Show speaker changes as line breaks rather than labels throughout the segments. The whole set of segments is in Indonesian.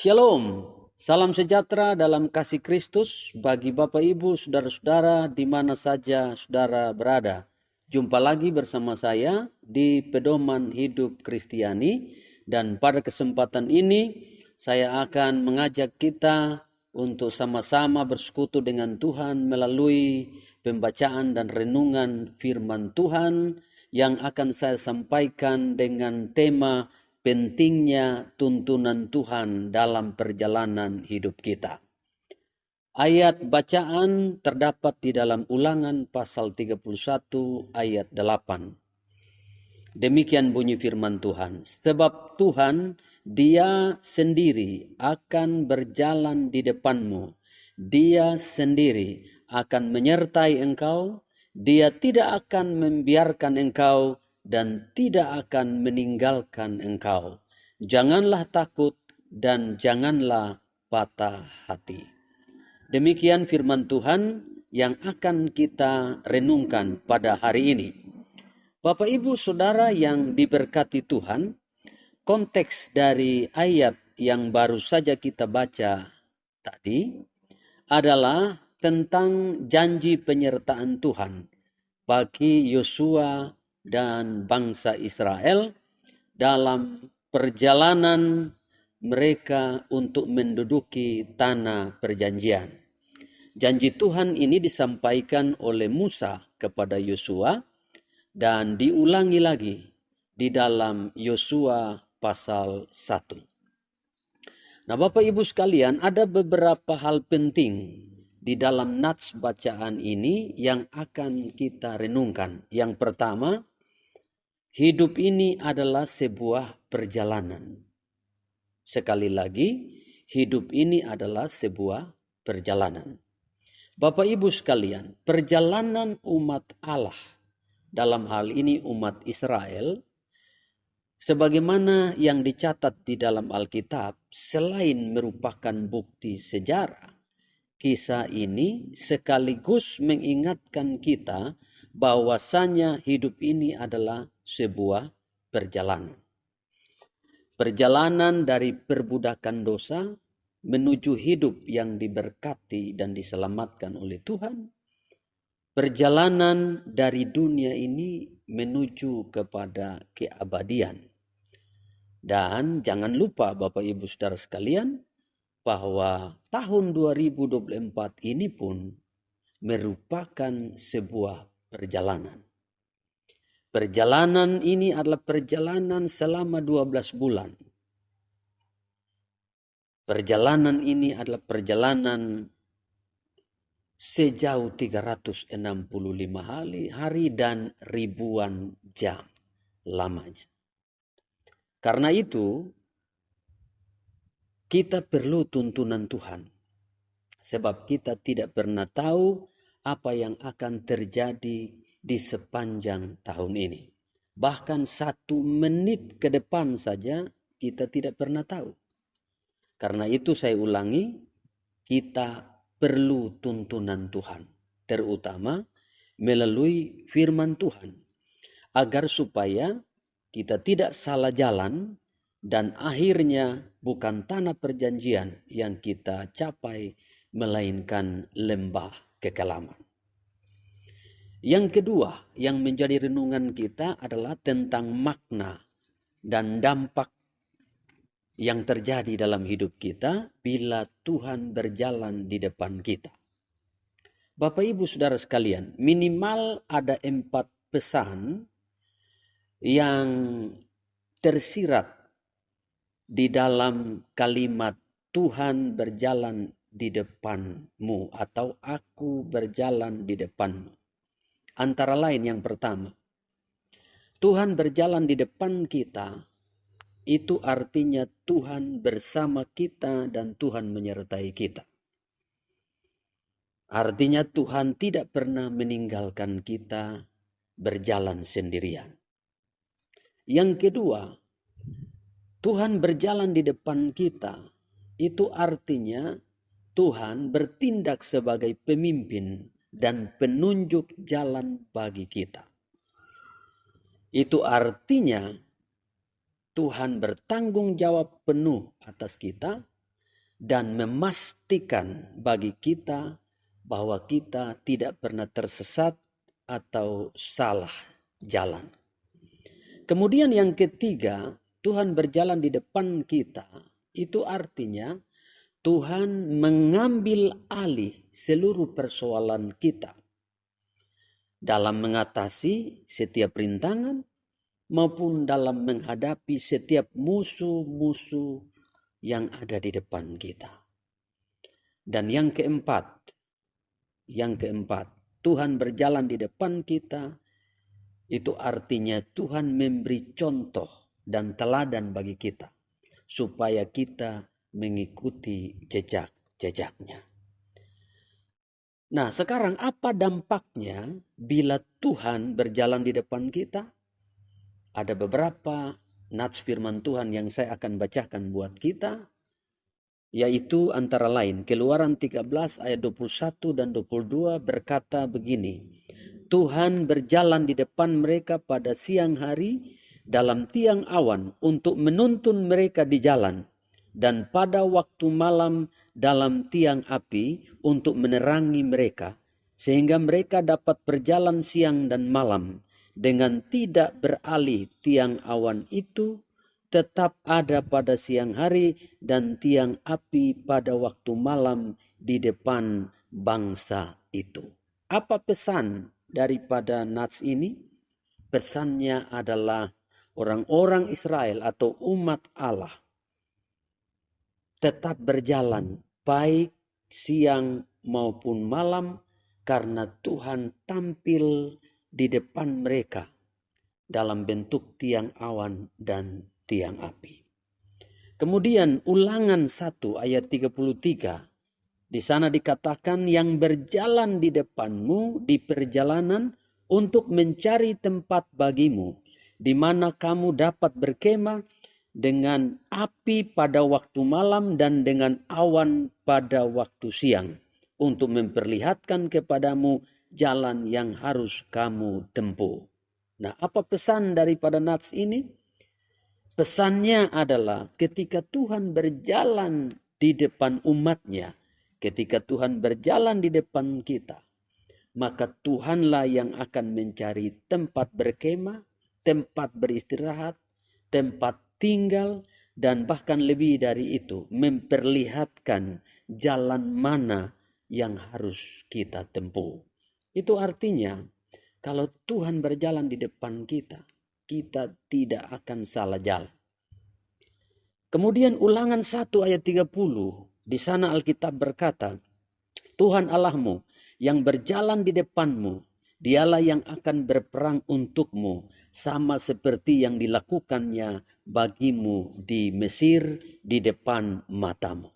Shalom, salam sejahtera dalam kasih Kristus bagi Bapak Ibu, saudara-saudara di mana saja saudara berada. Jumpa lagi bersama saya di Pedoman Hidup Kristiani, dan pada kesempatan ini saya akan mengajak kita untuk sama-sama bersekutu dengan Tuhan melalui pembacaan dan renungan firman Tuhan yang akan saya sampaikan dengan tema pentingnya tuntunan Tuhan dalam perjalanan hidup kita. Ayat bacaan terdapat di dalam Ulangan pasal 31 ayat 8. Demikian bunyi firman Tuhan. Sebab Tuhan, Dia sendiri akan berjalan di depanmu. Dia sendiri akan menyertai engkau. Dia tidak akan membiarkan engkau dan tidak akan meninggalkan engkau. Janganlah takut dan janganlah patah hati. Demikian firman Tuhan yang akan kita renungkan pada hari ini. Bapak Ibu Saudara yang diberkati Tuhan, konteks dari ayat yang baru saja kita baca tadi adalah tentang janji penyertaan Tuhan bagi Yosua dan bangsa Israel dalam perjalanan mereka untuk menduduki tanah perjanjian. Janji Tuhan ini disampaikan oleh Musa kepada Yosua dan diulangi lagi di dalam Yosua pasal 1. Nah, Bapak Ibu sekalian, ada beberapa hal penting di dalam nats bacaan ini yang akan kita renungkan. Yang pertama, hidup ini adalah sebuah perjalanan. Sekali lagi, hidup ini adalah sebuah perjalanan. Bapak Ibu sekalian, perjalanan umat Allah, dalam hal ini umat Israel, sebagaimana yang dicatat di dalam Alkitab, selain merupakan bukti sejarah, kisah ini sekaligus mengingatkan kita bahwasanya hidup ini adalah sebuah perjalanan. Perjalanan dari perbudakan dosa menuju hidup yang diberkati dan diselamatkan oleh Tuhan. Perjalanan dari dunia ini menuju kepada keabadian. Dan jangan lupa Bapak Ibu Saudara sekalian, bahwa tahun 2024 ini pun merupakan sebuah perjalanan. Perjalanan ini adalah perjalanan selama 12 bulan. Perjalanan ini adalah perjalanan sejauh 365 hari dan ribuan jam lamanya. Karena itu, kita perlu tuntunan Tuhan. Sebab kita tidak pernah tahu apa yang akan terjadi di sepanjang tahun ini. Bahkan 1 menit ke depan saja kita tidak pernah tahu. Karena itu saya ulangi, kita perlu tuntunan Tuhan. Terutama melalui firman Tuhan. Agar supaya kita tidak salah jalan dan akhirnya bukan tanah perjanjian yang kita capai, melainkan lembah kekelaman. Yang kedua yang menjadi renungan kita adalah tentang makna dan dampak yang terjadi dalam hidup kita bila Tuhan berjalan di depan kita. Bapak Ibu Saudara sekalian, minimal ada 4 pesan yang tersirat di dalam kalimat Tuhan berjalan di depanmu atau aku berjalan di depanmu. Antara lain yang pertama, Tuhan berjalan di depan kita, itu artinya Tuhan bersama kita dan Tuhan menyertai kita. Artinya Tuhan tidak pernah meninggalkan kita berjalan sendirian. Yang kedua, Tuhan berjalan di depan kita, itu artinya Tuhan bertindak sebagai pemimpin dan penunjuk jalan bagi kita. Itu artinya Tuhan bertanggung jawab penuh atas kita dan memastikan bagi kita bahwa kita tidak pernah tersesat atau salah jalan. Kemudian yang ketiga, Tuhan berjalan di depan kita. Itu artinya Tuhan mengambil alih seluruh persoalan kita dalam mengatasi setiap rintangan maupun dalam menghadapi setiap musuh-musuh yang ada di depan kita. Dan yang keempat, Tuhan berjalan di depan kita. Itu artinya Tuhan memberi contoh dan teladan bagi kita supaya kita mengikuti jejak-jejaknya. Nah, sekarang apa dampaknya bila Tuhan berjalan di depan kita? Ada beberapa nats firman Tuhan yang saya akan bacakan buat kita, yaitu antara lain Keluaran 13 ayat 21 dan 22 berkata begini, Tuhan berjalan di depan mereka pada siang hari dalam tiang awan untuk menuntun mereka di jalan, dan pada waktu malam dalam tiang api untuk menerangi mereka, sehingga mereka dapat berjalan siang dan malam. Dengan tidak beralih, tiang awan itu tetap ada pada siang hari dan tiang api pada waktu malam di depan bangsa itu. Apa pesan daripada nats ini? Pesannya adalah orang-orang Israel atau umat Allah tetap berjalan baik siang maupun malam karena Tuhan tampil di depan mereka dalam bentuk tiang awan dan tiang api. Kemudian Ulangan 1 ayat 33. Di sana dikatakan yang berjalan di depanmu di perjalanan untuk mencari tempat bagimu, di mana kamu dapat berkemah dengan api pada waktu malam dan dengan awan pada waktu siang, untuk memperlihatkan kepadamu jalan yang harus kamu tempuh. Nah, apa pesan daripada nats ini? Pesannya adalah ketika Tuhan berjalan di depan umatnya, ketika Tuhan berjalan di depan kita, maka Tuhanlah yang akan mencari tempat berkemah, tempat beristirahat, tempat tinggal, dan bahkan lebih dari itu, memperlihatkan jalan mana yang harus kita tempuh. Itu artinya kalau Tuhan berjalan di depan kita, kita tidak akan salah jalan. Kemudian Ulangan 1 ayat 30, di sana Alkitab berkata, Tuhan Allahmu yang berjalan di depanmu, dialah yang akan berperang untukmu, sama seperti yang dilakukannya bagimu di Mesir di depan matamu.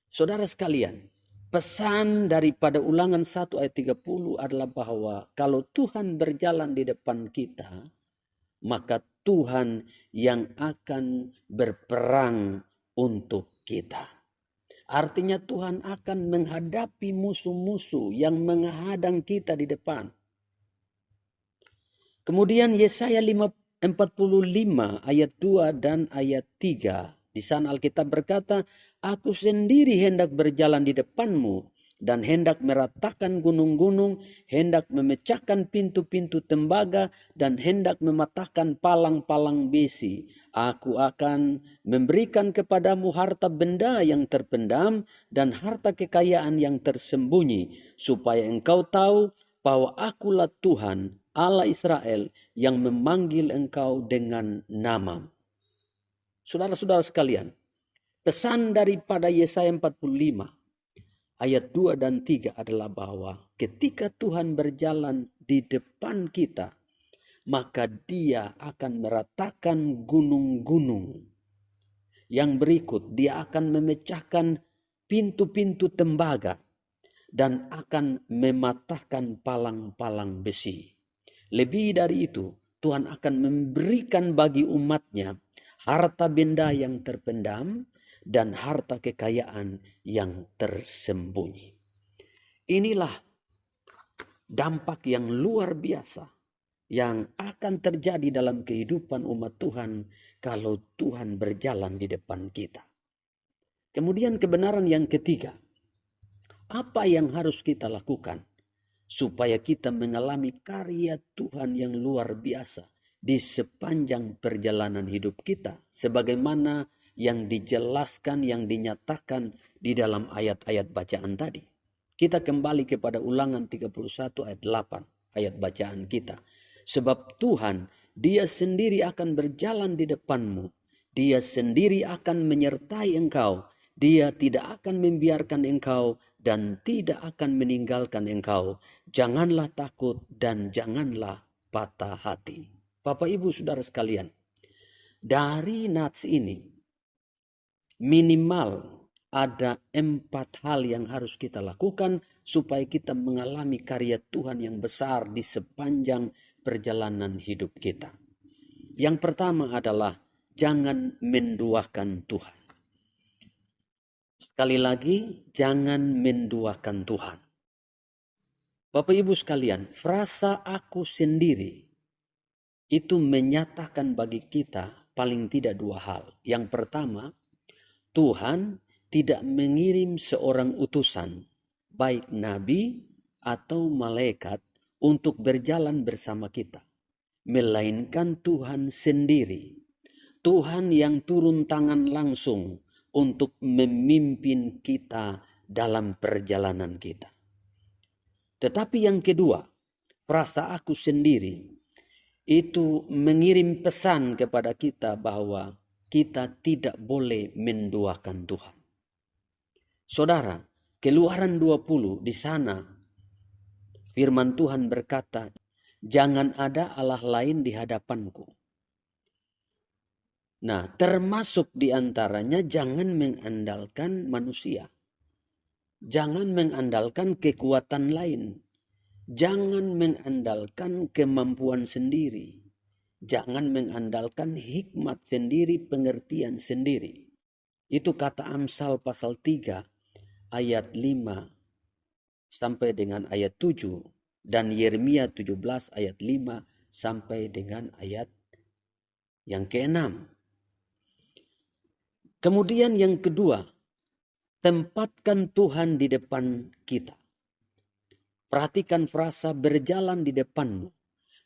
Saudara sekalian, pesan daripada Ulangan 1 ayat 30 adalah bahwa kalau Tuhan berjalan di depan kita, maka Tuhan yang akan berperang untuk kita. Artinya Tuhan akan menghadapi musuh-musuh yang menghadang kita di depan. Kemudian Yesaya 45 ayat 2 dan ayat 3. Di sana Alkitab berkata, Aku sendiri hendak berjalan di depanmu dan hendak meratakan gunung-gunung, hendak memecahkan pintu-pintu tembaga dan hendak mematahkan palang-palang besi. Aku akan memberikan kepadamu harta benda yang terpendam dan harta kekayaan yang tersembunyi, supaya engkau tahu bahwa akulah Tuhan Allah Israel yang memanggil engkau dengan nama. Saudara-saudara sekalian, pesan daripada Yesaya 45 ayat 2 dan 3 adalah bahwa ketika Tuhan berjalan di depan kita, maka Dia akan meratakan gunung-gunung. Yang berikut, Dia akan memecahkan pintu-pintu tembaga dan akan mematahkan palang-palang besi. Lebih dari itu, Tuhan akan memberikan bagi umatnya harta benda yang terpendam dan harta kekayaan yang tersembunyi. Inilah dampak yang luar biasa yang akan terjadi dalam kehidupan umat Tuhan kalau Tuhan berjalan di depan kita. Kemudian kebenaran yang ketiga, apa yang harus kita lakukan supaya kita mengalami karya Tuhan yang luar biasa di sepanjang perjalanan hidup kita, sebagaimana yang dijelaskan, yang dinyatakan di dalam ayat-ayat bacaan tadi. Kita kembali kepada Ulangan 31 ayat 8, ayat bacaan kita. Sebab Tuhan, Dia sendiri akan berjalan di depanmu, Dia sendiri akan menyertai engkau, Dia tidak akan membiarkan engkau dan tidak akan meninggalkan engkau. Janganlah takut dan janganlah patah hati. Bapak Ibu Saudara sekalian, dari nats ini minimal ada 4 hal yang harus kita lakukan supaya kita mengalami karya Tuhan yang besar di sepanjang perjalanan hidup kita. Yang pertama adalah jangan menduakan Tuhan. Sekali lagi, jangan menduakan Tuhan. Bapak Ibu sekalian, frasa aku sendiri itu menyatakan bagi kita paling tidak 2 hal. Yang pertama, Tuhan tidak mengirim seorang utusan, baik nabi atau malaikat, untuk berjalan bersama kita. Melainkan Tuhan sendiri. Tuhan yang turun tangan langsung untuk memimpin kita dalam perjalanan kita. Tetapi yang kedua, frasa aku sendiri itu mengirim pesan kepada kita bahwa kita tidak boleh menduakan Tuhan. Saudara, Keluaran 20 di sana firman Tuhan berkata, jangan ada Allah lain di hadapanku. Nah, termasuk diantaranya jangan mengandalkan manusia. Jangan mengandalkan kekuatan lain. Jangan mengandalkan kemampuan sendiri. Jangan mengandalkan hikmat sendiri, pengertian sendiri. Itu kata Amsal pasal 3 ayat 5 sampai dengan ayat 7. Dan Yeremia 17 ayat 5 sampai dengan ayat yang ke-6. Kemudian yang kedua, tempatkan Tuhan di depan kita. Perhatikan frasa berjalan di depanmu.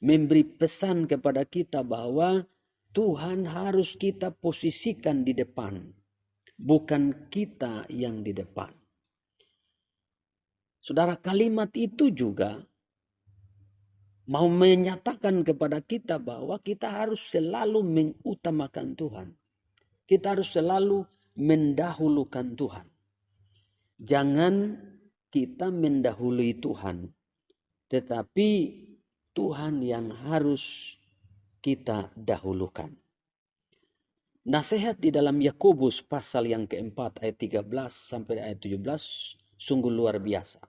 Memberi pesan kepada kita bahwa Tuhan harus kita posisikan di depan. Bukan kita yang di depan. Saudara, kalimat itu juga mau menyatakan kepada kita bahwa kita harus selalu mengutamakan Tuhan. Kita harus selalu mendahulukan Tuhan. Jangan kita mendahului Tuhan, tetapi Tuhan yang harus kita dahulukan. Nasihat di dalam Yakobus pasal yang keempat ayat 13 sampai ayat 17 sungguh luar biasa.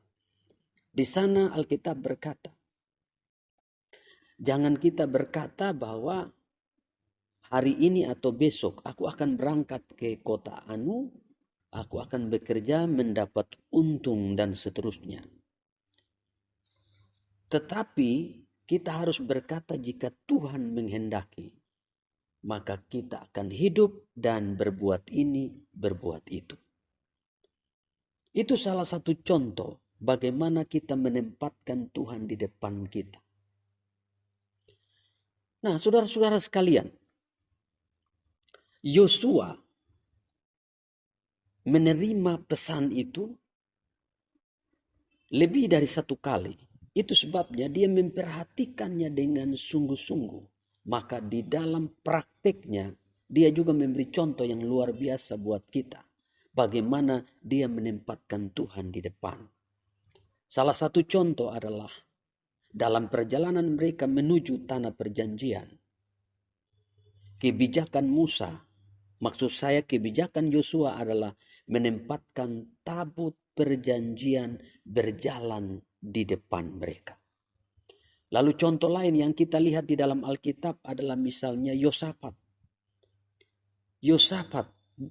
Di sana Alkitab berkata, jangan kita berkata bahwa hari ini atau besok aku akan berangkat ke kota anu, aku akan bekerja mendapat untung dan seterusnya. Tetapi kita harus berkata jika Tuhan menghendaki, maka kita akan hidup dan berbuat ini, berbuat itu. Itu salah satu contoh bagaimana kita menempatkan Tuhan di depan kita. Nah, saudara-saudara sekalian, Yosua menerima pesan itu lebih dari 1 kali. Itu sebabnya dia memperhatikannya dengan sungguh-sungguh. Maka di dalam prakteknya dia juga memberi contoh yang luar biasa buat kita. Bagaimana dia menempatkan Tuhan di depan. Salah satu contoh adalah dalam perjalanan mereka menuju tanah perjanjian. Kebijakan Musa, maksud saya kebijakan Yosua adalah menempatkan tabut perjanjian berjalan di depan mereka. Lalu contoh lain yang kita lihat di dalam Alkitab adalah misalnya Yosafat. Yosafat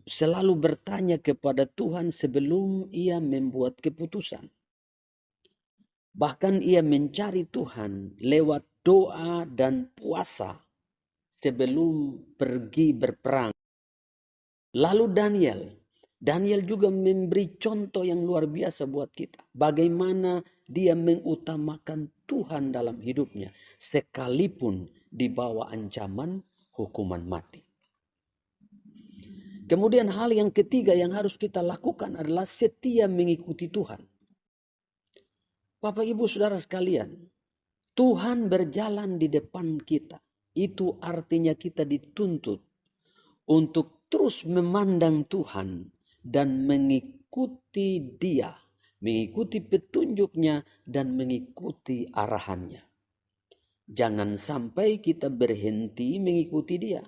selalu bertanya kepada Tuhan sebelum ia membuat keputusan. Bahkan ia mencari Tuhan lewat doa dan puasa sebelum pergi berperang. Lalu Daniel juga memberi contoh yang luar biasa buat kita. Bagaimana dia mengutamakan Tuhan dalam hidupnya. Sekalipun di bawah ancaman hukuman mati. Kemudian hal yang ketiga yang harus kita lakukan adalah setia mengikuti Tuhan. Bapak Ibu Saudara sekalian, Tuhan berjalan di depan kita. Itu artinya kita dituntut untuk terus memandang Tuhan dan mengikuti Dia, mengikuti petunjuknya dan mengikuti arahannya. Jangan sampai kita berhenti mengikuti Dia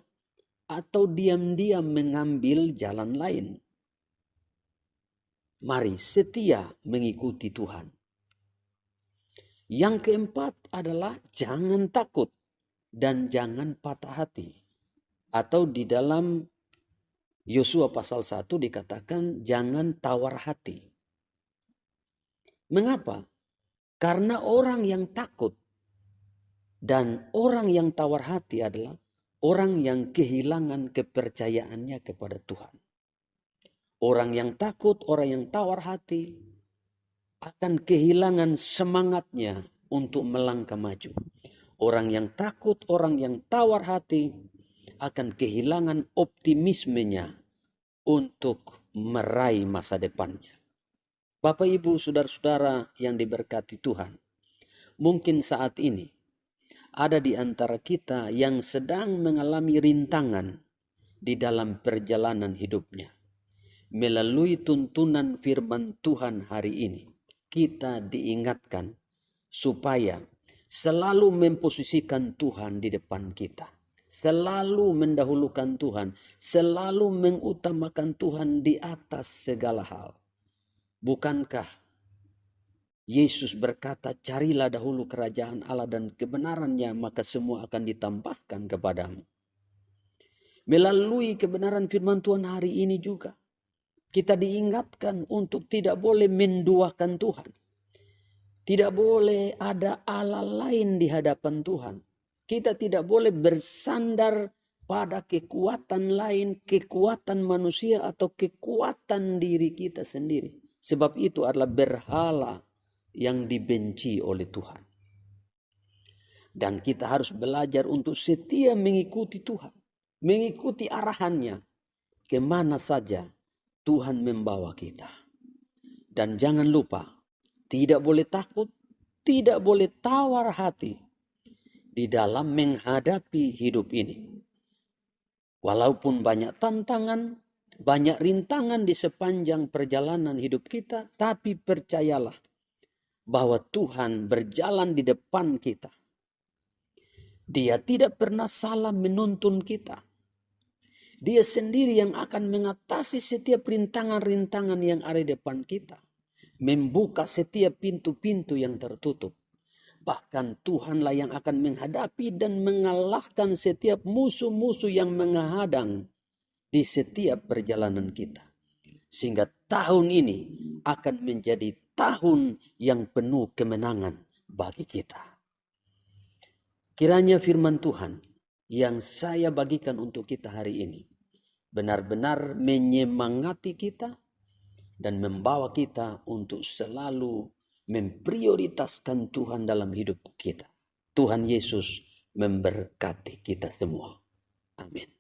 atau diam-diam mengambil jalan lain. Mari setia mengikuti Tuhan. Yang keempat adalah jangan takut dan jangan patah hati. Atau di dalam Yosua pasal 1 dikatakan jangan tawar hati. Mengapa? Karena orang yang takut dan orang yang tawar hati adalah orang yang kehilangan kepercayaannya kepada Tuhan. Orang yang takut, orang yang tawar hati akan kehilangan semangatnya untuk melangkah maju. Orang yang takut, orang yang tawar hati akan kehilangan optimismenya untuk meraih masa depannya. Bapak, Ibu, Saudara-saudara yang diberkati Tuhan, mungkin saat ini ada di antara kita yang sedang mengalami rintangan di dalam perjalanan hidupnya. Melalui tuntunan firman Tuhan hari ini, kita diingatkan supaya selalu memposisikan Tuhan di depan kita. Selalu mendahulukan Tuhan, selalu mengutamakan Tuhan di atas segala hal. Bukankah Yesus berkata, carilah dahulu kerajaan Allah dan kebenarannya, maka semua akan ditambahkan kepadamu. Melalui kebenaran firman Tuhan hari ini juga, kita diingatkan untuk tidak boleh menduakan Tuhan. Tidak boleh ada Allah lain di hadapan Tuhan. Kita tidak boleh bersandar pada kekuatan lain, kekuatan manusia atau kekuatan diri kita sendiri. Sebab itu adalah berhala yang dibenci oleh Tuhan. Dan kita harus belajar untuk setia mengikuti Tuhan. Mengikuti arahannya. Kemana saja Tuhan membawa kita. Dan jangan lupa, tidak boleh takut, tidak boleh tawar hati di dalam menghadapi hidup ini. Walaupun banyak tantangan, banyak rintangan di sepanjang perjalanan hidup kita, tapi percayalah bahwa Tuhan berjalan di depan kita. Dia tidak pernah salah menuntun kita. Dia sendiri yang akan mengatasi setiap rintangan-rintangan yang ada di depan kita. Membuka setiap pintu-pintu yang tertutup. Bahkan Tuhanlah yang akan menghadapi dan mengalahkan setiap musuh-musuh yang menghadang di setiap perjalanan kita. Sehingga tahun ini akan menjadi tahun yang penuh kemenangan bagi kita. Kiranya firman Tuhan yang saya bagikan untuk kita hari ini benar-benar menyemangati kita dan membawa kita untuk selalu memprioritaskan Tuhan dalam hidup kita. Tuhan Yesus memberkati kita semua. Amin.